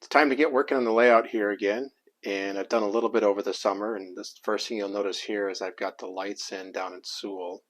It's time to get working on the layout here again, and I've done a little bit over the summer, and this first thing you'll notice here is I've got the lights in down in Sewell,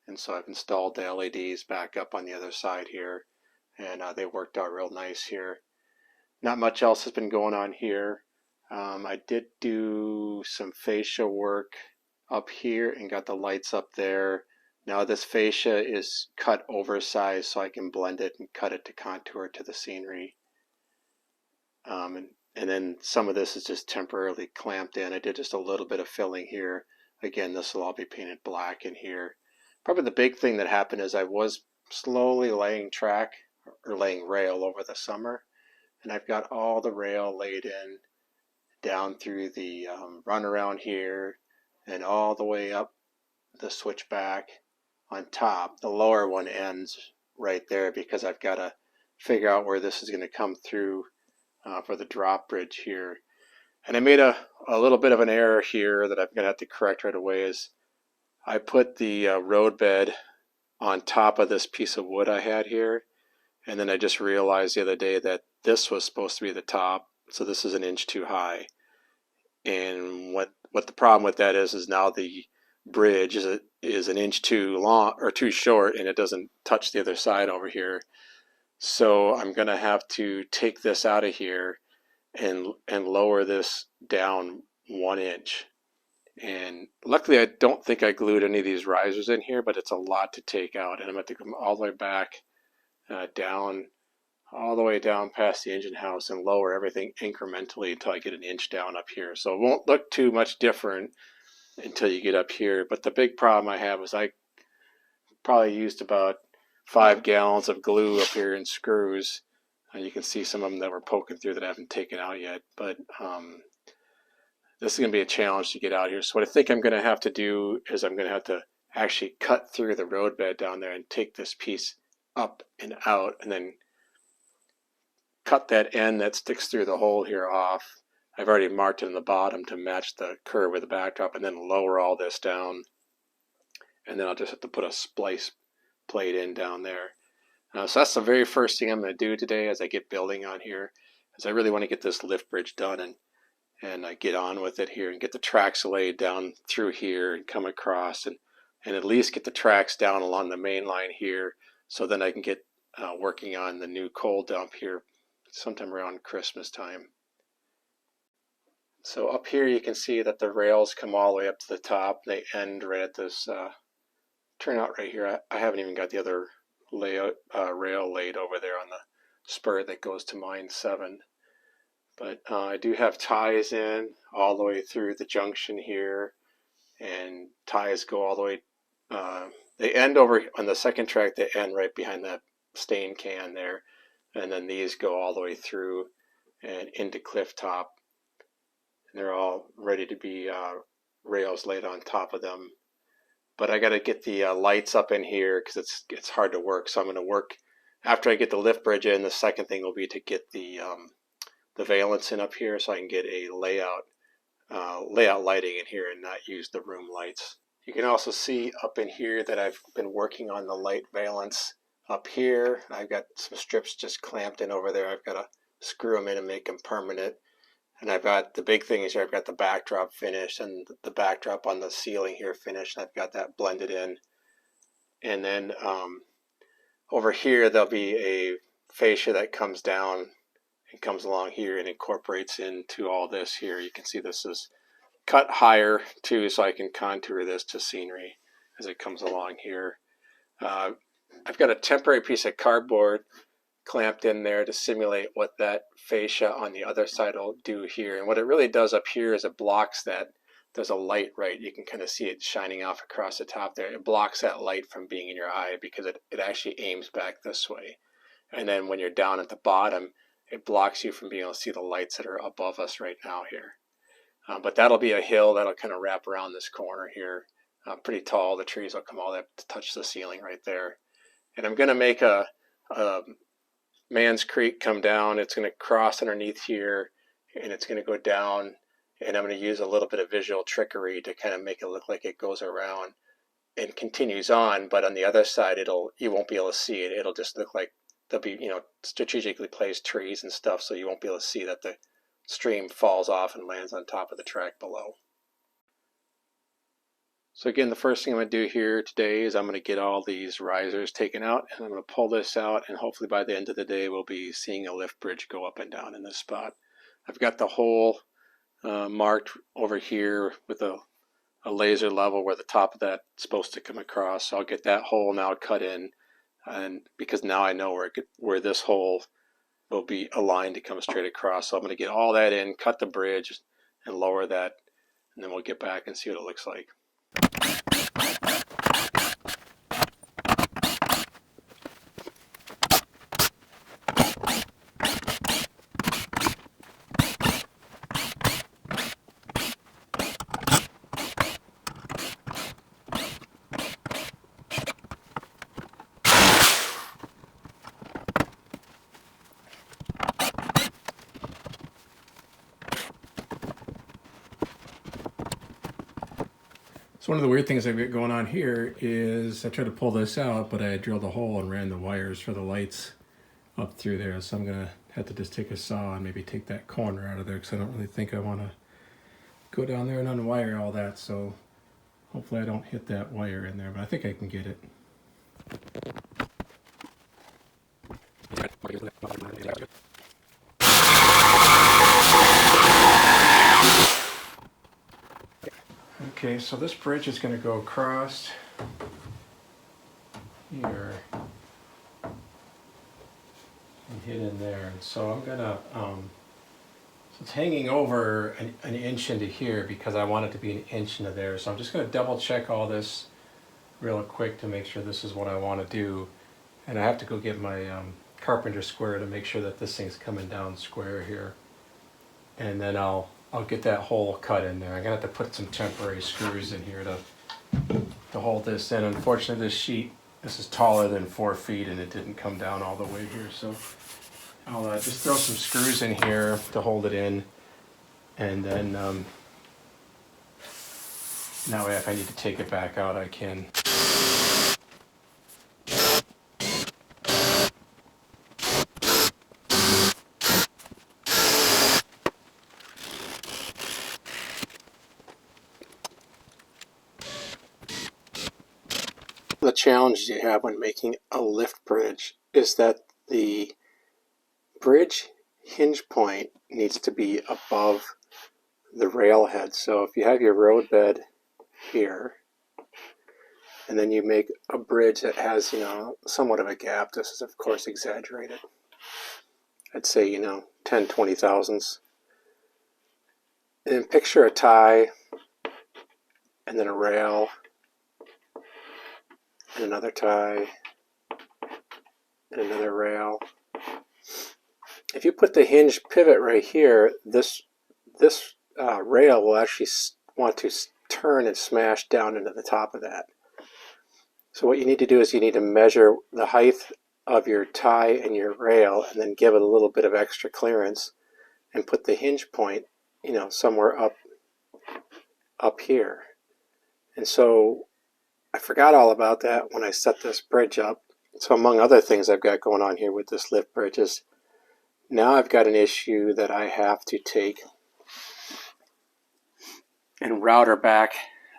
and so I've installed the LEDs back up on the other side here, and they worked out real nice here. Not much else has been going on here. I did do some fascia work up here and got the lights up there. Now this fascia is cut oversized so I can blend it and cut it to contour to the scenery. And then some of this is just temporarily clamped in. I did just a little bit of filling here. Again, this will all be painted black in here. Probably the big thing that happened is I was slowly laying track or laying rail over the summer, and I've got all the rail laid in down through the runaround here and all the way up the switchback on top. The lower one ends right there because I've got to figure out where this is going to come through for the drop bridge here. And I made a little bit of an error here that I'm going to have to correct right away. Is I put the roadbed on top of this piece of wood I had here, and then I just realized the other day that this was supposed to be the top, so this is an inch too high. And what the problem with that is now the bridge is an inch too long or too short, and it doesn't touch the other side over here. So I'm going to have to take this out of here and lower this down 1 inch. And luckily I don't think I glued any of these risers in here, but it's a lot to take out, and I'm going to come all the way back down, all the way down past the engine house and lower everything incrementally until I get an inch down up here. So it won't look too much different until you get up here. But the big problem I have is I probably used about 5 gallons of glue up here in screws. You can see some of them that were poking through that I haven't taken out yet, but this is going to be a challenge to get out here. So what I think I'm going to have to do is I'm going to have to actually cut through the roadbed down there and take this piece up and out, and then cut that end that sticks through the hole here off. I've already marked it in the bottom to match the curve with the backdrop, and then lower all this down, and then I'll just have to put a splice plate in down there. So that's the very first thing I'm going to do today as I get building on here, is I really want to get this lift bridge done and get on with it here and get the tracks laid down through here and come across and at least get the tracks down along the main line here, so then I can get working on the new coal dump here sometime around Christmas time. So up here you can see that the rails come all the way up to the top. They end right at this turnout right here. I haven't even got the other rail laid over there on the spur that goes to mine 7. But I do have ties in all the way through the junction here, and ties go all the way. They end over on the second track. They end right behind that stain can there, and then these go all the way through and into cliff top. And they're all ready to be rails laid on top of them. But I got to get the lights up in here because it's hard to work. So I'm going to work after I get the lift bridge in. The second thing will be to get the valance in up here so I can get a layout lighting in here and not use the room lights. You can also see up in here that I've been working on the light valance up here. I've got some strips just clamped in over there. I've got to screw them in and make them permanent. And I've got the big thing is here, I've got the backdrop finished and the backdrop on the ceiling here finished. I've got that blended in. And then over here there'll be a fascia that comes down and comes along here and incorporates into all this here. You can see this is cut higher too, so I can contour this to scenery as it comes along here. I've got a temporary piece of cardboard clamped in there to simulate what that fascia on the other side will do here. And what it really does up here is it blocks that. There's a light, right? You can kind of see it shining off across the top there. It blocks that light from being in your eye because it actually aims back this way. And then when you're down at the bottom, it blocks you from being able to see the lights that are above us right now here. But that'll be a hill that'll kind of wrap around this corner here. Pretty tall. The trees will come all the way up to touch the ceiling right there. And I'm going to make a Mans Creek come down. It's going to cross underneath here, and it's going to go down, and I'm going to use a little bit of visual trickery to kind of make it look like it goes around and continues on, but on the other side you won't be able to see it. It'll just look like there'll be, you know, strategically placed trees and stuff, so you won't be able to see that the stream falls off and lands on top of the track below. So again, the first thing I'm going to do here today is I'm going to get all these risers taken out, and I'm going to pull this out, and hopefully by the end of the day we'll be seeing a lift bridge go up and down in this spot. I've got the hole marked over here with a laser level where the top of that's supposed to come across. So I'll get that hole now cut in, and because now I know where this hole will be aligned to come straight across. So I'm going to get all that in, cut the bridge, and lower that, and then we'll get back and see what it looks like. So one of the weird things I've got going on here is I tried to pull this out, but I drilled a hole and ran the wires for the lights up through there. So I'm going to have to just take a saw and maybe take that corner out of there because I don't really think I want to go down there and unwire all that. So hopefully I don't hit that wire in there, but I think I can get it. Okay, so this bridge is going to go across here and hit in there. And so I'm going to, so it's hanging over an inch into here because I want it to be an inch into there. So I'm just going to double check all this real quick to make sure this is what I want to do. And I have to go get my carpenter square to make sure that this thing's coming down square here. And then I'll get that hole cut in there. I'm gonna have to put some temporary screws in here to hold this in. Unfortunately, this is taller than 4 feet and it didn't come down all the way here. So I'll just throw some screws in here to hold it in, and then that way if I need to take it back out, I can. The challenge you have when making a lift bridge is that the bridge hinge point needs to be above the rail head. So if you have your road bed here, and then you make a bridge that has, you know, somewhat of a gap, this is of course exaggerated, I'd say, you know, 10, 20 thousandths. And then picture a tie, and then a rail, and another tie, and another rail. If you put the hinge pivot right here, this rail will actually want to turn and smash down into the top of that. So what you need to do is you need to measure the height of your tie and your rail, and then give it a little bit of extra clearance, and put the hinge point, you know, somewhere up here. And so I forgot all about that when I set this bridge up. So among other things I've got going on here with this lift bridge is now I've got an issue that I have to take and router back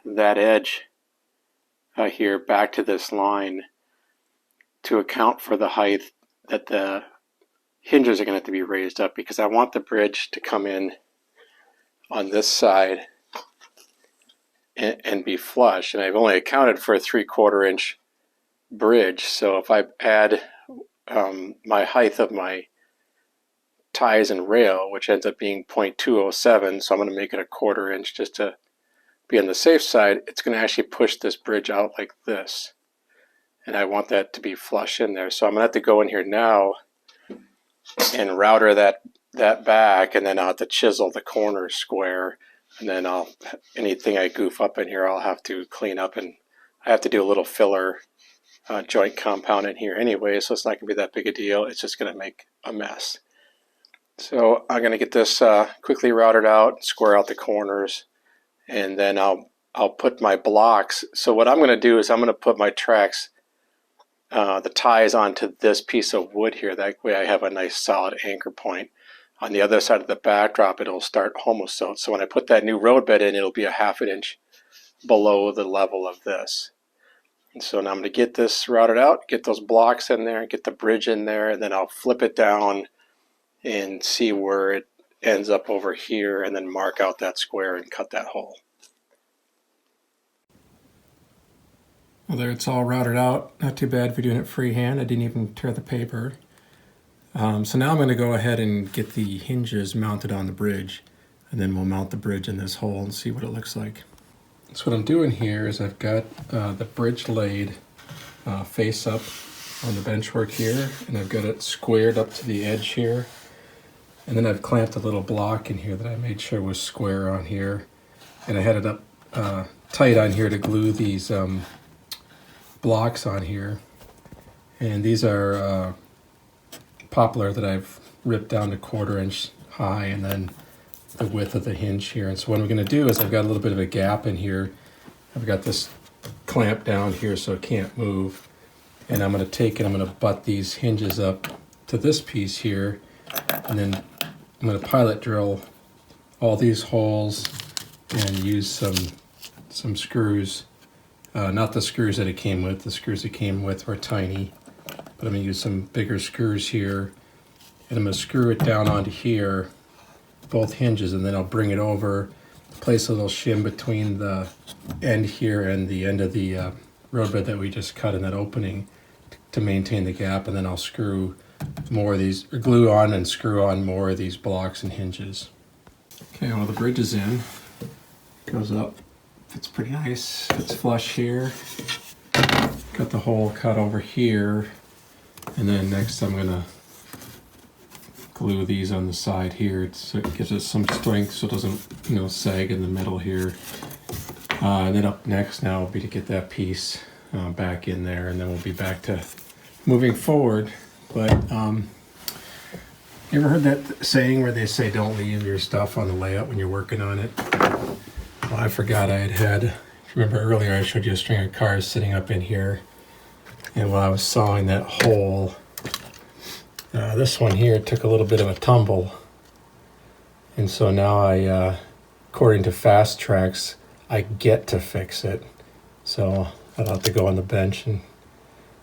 that edge here back to this line to account for the height that the hinges are going to have to be raised up, because I want the bridge to come in on this side and be flush, and I've only accounted for a 3/4 inch bridge. So if I add my height of my ties and rail, which ends up being 0.207, so I'm going to make it a 1/4 inch just to be on the safe side, it's going to actually push this bridge out like this, and I want that to be flush in there. So I'm going to have to go in here now and router that back, and then I'll have to chisel the corner square, and then anything I goof up in here I'll have to clean up, and I have to do a little filler joint compound in here anyway, so it's not going to be that big a deal. It's just going to make a mess. So I'm going to get this quickly routed out, square out the corners, and then I'll put my blocks. So what I'm going to do is I'm going to put my tracks the ties onto this piece of wood here. That way I have a nice solid anchor point. On the other side of the backdrop, it'll start homosewed. So when I put that new roadbed in, it'll be a ½ inch below the level of this. And so now I'm going to get this routed out, get those blocks in there, get the bridge in there, and then I'll flip it down and see where it ends up over here, and then mark out that square and cut that hole. Well, there it's all routed out. Not too bad for doing it freehand. I didn't even tear the paper. So now I'm going to go ahead and get the hinges mounted on the bridge, and then we'll mount the bridge in this hole and see what it looks like. So what I'm doing here is I've got the bridge laid face up on the benchwork here, and I've got it squared up to the edge here. And then I've clamped a little block in here that I made sure was square on here. And I had it up tight on here to glue these blocks on here. And these are poplar that I've ripped down to 1/4 inch high, and then the width of the hinge here. And so what I'm going to do is I've got a little bit of a gap in here. I've got this clamp down here so it can't move. And I'm going to take it, I'm going to butt these hinges up to this piece here, and then I'm going to pilot drill all these holes and use some screws. Not the screws that it came with. The screws it came with were tiny, but I'm going to use some bigger screws here, and I'm going to screw it down onto here, both hinges, and then I'll bring it over, place a little shim between the end here and the end of the roadbed that we just cut in that opening to maintain the gap, and then I'll screw more of these, or glue on and screw on more of these blocks and hinges. Okay, well the bridge is in, goes up, fits pretty nice, fits flush here. Got the hole cut over here, and then next I'm gonna glue these on the side here so it gives us some strength so it doesn't, sag in the middle here. And then up next now will be to get that piece back in there, and then we'll be back to moving forward. But you ever heard that saying where they say don't leave your stuff on the layout when you're working on it? Well, I forgot I had, if you remember earlier I showed you a string of cars sitting up in here, and while I was sawing that hole, this one here took a little bit of a tumble, and so now I, according to Fast Tracks, I get to fix it. So I'll have to go on the bench and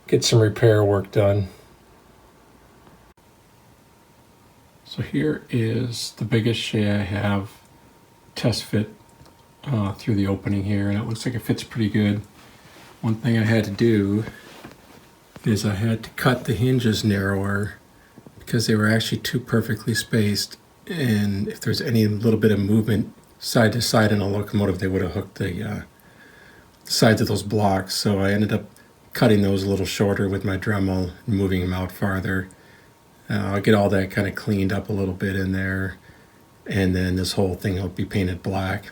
get some repair work done. So here is the biggest shay I have test fit through the opening here, and it looks like it fits pretty good. One thing I had to do is I had to cut the hinges narrower because they were actually too perfectly spaced, and if there's any little bit of movement side to side in a locomotive, they would have hooked the sides of those blocks. So I ended up cutting those a little shorter with my Dremel and moving them out farther. I'll get all that kind of cleaned up a little bit in there, and then this whole thing will be painted black.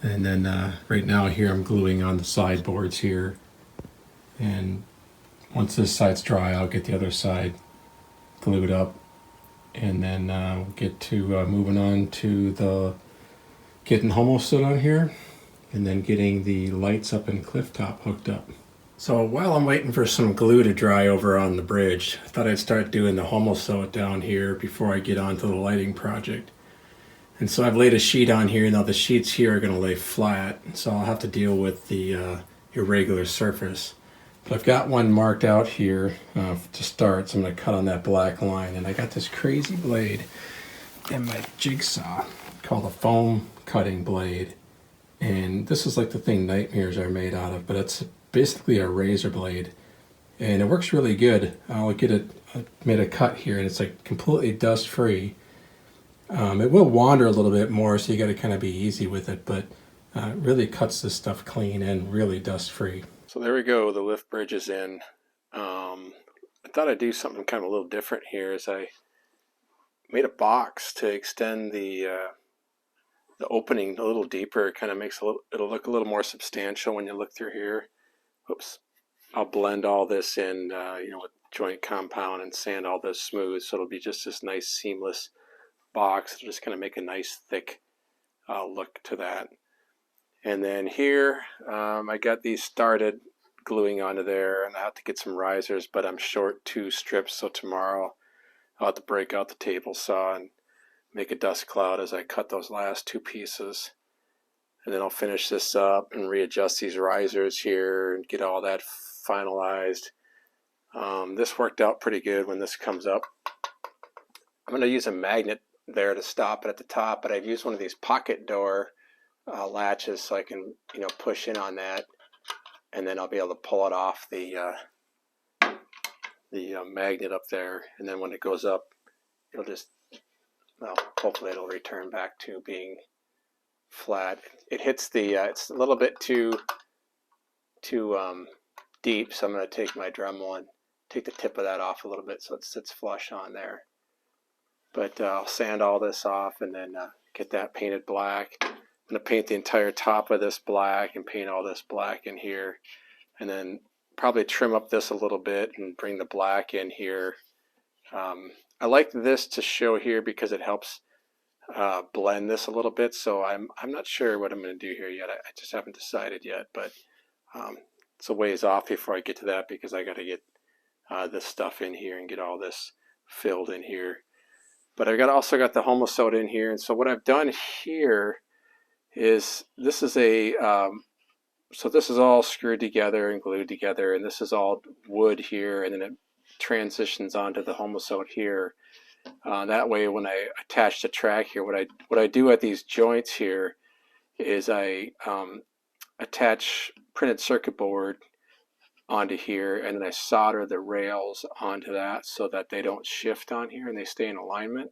And then right now here I'm gluing on the sideboards here, and once this side's dry I'll get the other side glued up, and then we'll get to moving on to the getting homostood on here, and then getting the lights up in Clifftop hooked up. So while I'm waiting for some glue to dry over on the bridge, I thought I'd start doing the homosew down here before I get on to the lighting project. And so I've laid a sheet on here. Now the sheets here are going to lay flat, so I'll have to deal with the irregular surface. But I've got one marked out here to start, so I'm going to cut on that black line. And I got this crazy blade in my jigsaw called a foam cutting blade. And this is like the thing nightmares are made out of, but it's basically a razor blade, and it works really good. I'll get it, I made a cut here, and it's like completely dust free. It will wander a little bit more, so you got to kind of be easy with it, but it really cuts this stuff clean and really dust free. So there we go, the lift bridge is in. I thought I'd do something kind of a little different here, as I made a box to extend the opening a little deeper. It kind of makes it'll look a little more substantial when you look through here. Oops. I'll blend all this in, with joint compound and sand all this smooth, so it'll be just this nice seamless box. It'll just kind of make a nice thick look to that. And then here, I got these started gluing onto there, and I have to get some risers, but I'm short 2 strips, so tomorrow I'll have to break out the table saw and make a dust cloud as I cut those last 2 pieces. And then I'll finish this up and readjust these risers here and get all that finalized. This worked out pretty good when this comes up. I'm going to use a magnet there to stop it at the top, but I've used one of these pocket door latches so I can, push in on that, and then I'll be able to pull it off the magnet up there, and then when it goes up, it'll just, well, hopefully it'll return back to being flat. It hits the, it's a little bit too deep, so I'm going to take my Dremel and take the tip of that off a little bit so it sits flush on there. But I'll sand all this off and then get that painted black. I'm going to paint the entire top of this black and paint all this black in here, and then probably trim up this a little bit and bring the black in here. I like this to show here because it helps blend this a little bit, so I'm not sure what I'm going to do here yet. I just haven't decided yet, but it's a ways off before I get to that because I got to get this stuff in here and get all this filled in here. But I've also got the Homosote in here, and so what I've done here is this is a so this is all screwed together and glued together, and this is all wood here, and then it transitions onto the Homosote here. That way, when I attach the track here, what I do at these joints here is I attach printed circuit board onto here, and then I solder the rails onto that so that they don't shift on here and they stay in alignment.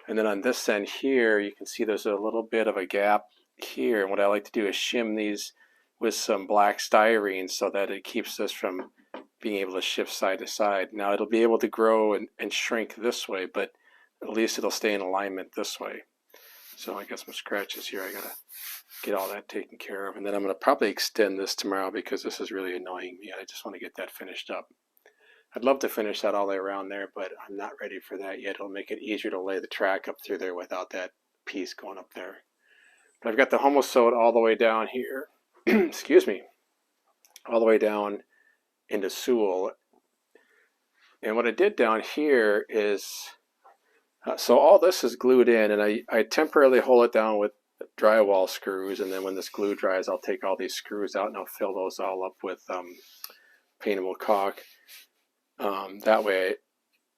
And then on this end here, you can see there's a little bit of a gap here, and what I like to do is shim these with some black styrene so that it keeps this from being able to shift side to side. Now it'll be able to grow and shrink this way, but at least it'll stay in alignment this way. So I got some scratches here. I gotta get all that taken care of, and then I'm gonna probably extend this tomorrow because this is really annoying me. I just want to get that finished up. I'd love to finish that all the way around there, but I'm not ready for that yet. It'll make it easier to lay the track up through there without that piece going up there. But I've got the Homosote all the way down here. Excuse me, all the way down into Sewell. And what I did down here is, so all this is glued in, and I temporarily hold it down with drywall screws, and then when this glue dries, I'll take all these screws out and I'll fill those all up with paintable caulk. That way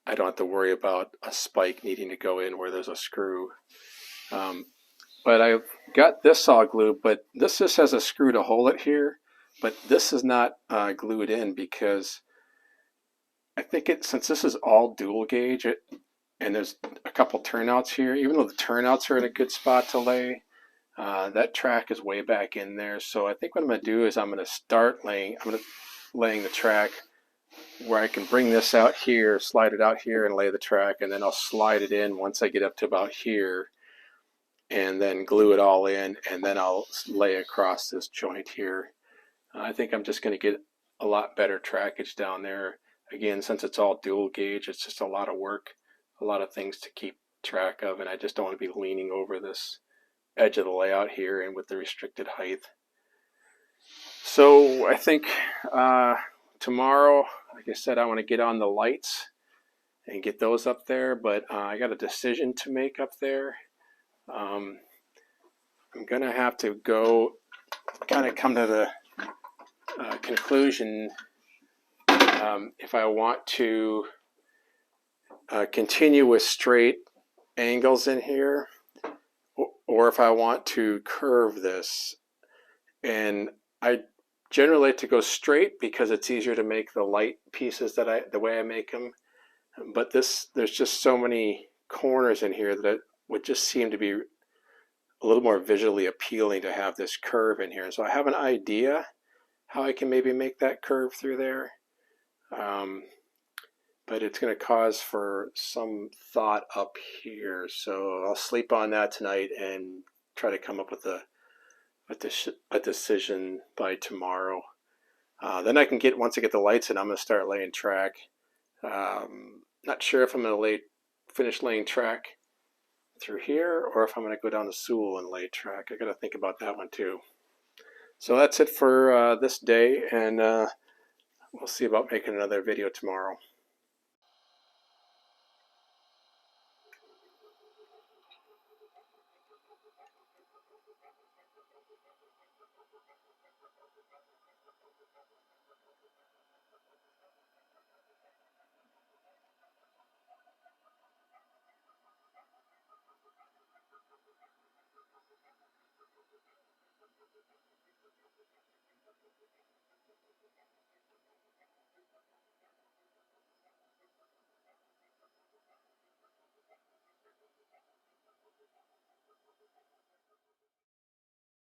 I don't have to worry about a spike needing to go in where there's a screw. But I've got this all glued, but this just has a screw to hold it here, but this is not glued in because I think since this is all dual gauge, and there's a couple turnouts here, even though the turnouts are in a good spot to lay, that track is way back in there. So I think what I'm going to do is I'm going to start laying the track where I can bring this out here, slide it out here and lay the track, and then I'll slide it in once I get up to about here, and then glue it all in, and then I'll lay across this joint here. I think I'm just going to get a lot better trackage down there. Again, since it's all dual gauge, it's just a lot of work, a lot of things to keep track of, and I just don't want to be leaning over this edge of the layout here and with the restricted height. So I think tomorrow, like I said, I want to get on the lights and get those up there, but I got a decision to make up there. I'm going to have to go kind of come to the conclusion if I want to continue with straight angles in here, or if I want to curve this. And I generally like to go straight because it's easier to make the light pieces the way I make them. But there's just so many corners in here that it would just seem to be a little more visually appealing to have this curve in here. So I have an idea how I can maybe make that curve through there. But it's going to cause for some thought up here. So I'll sleep on that tonight and try to come up with a decision by tomorrow. Then I can once I get the lights in, I'm going to start laying track. Not sure if I'm going to finish laying track through here or if I'm going to go down to Sewell and lay track. I got to think about that one too. So that's it for this day, and we'll see about making another video tomorrow.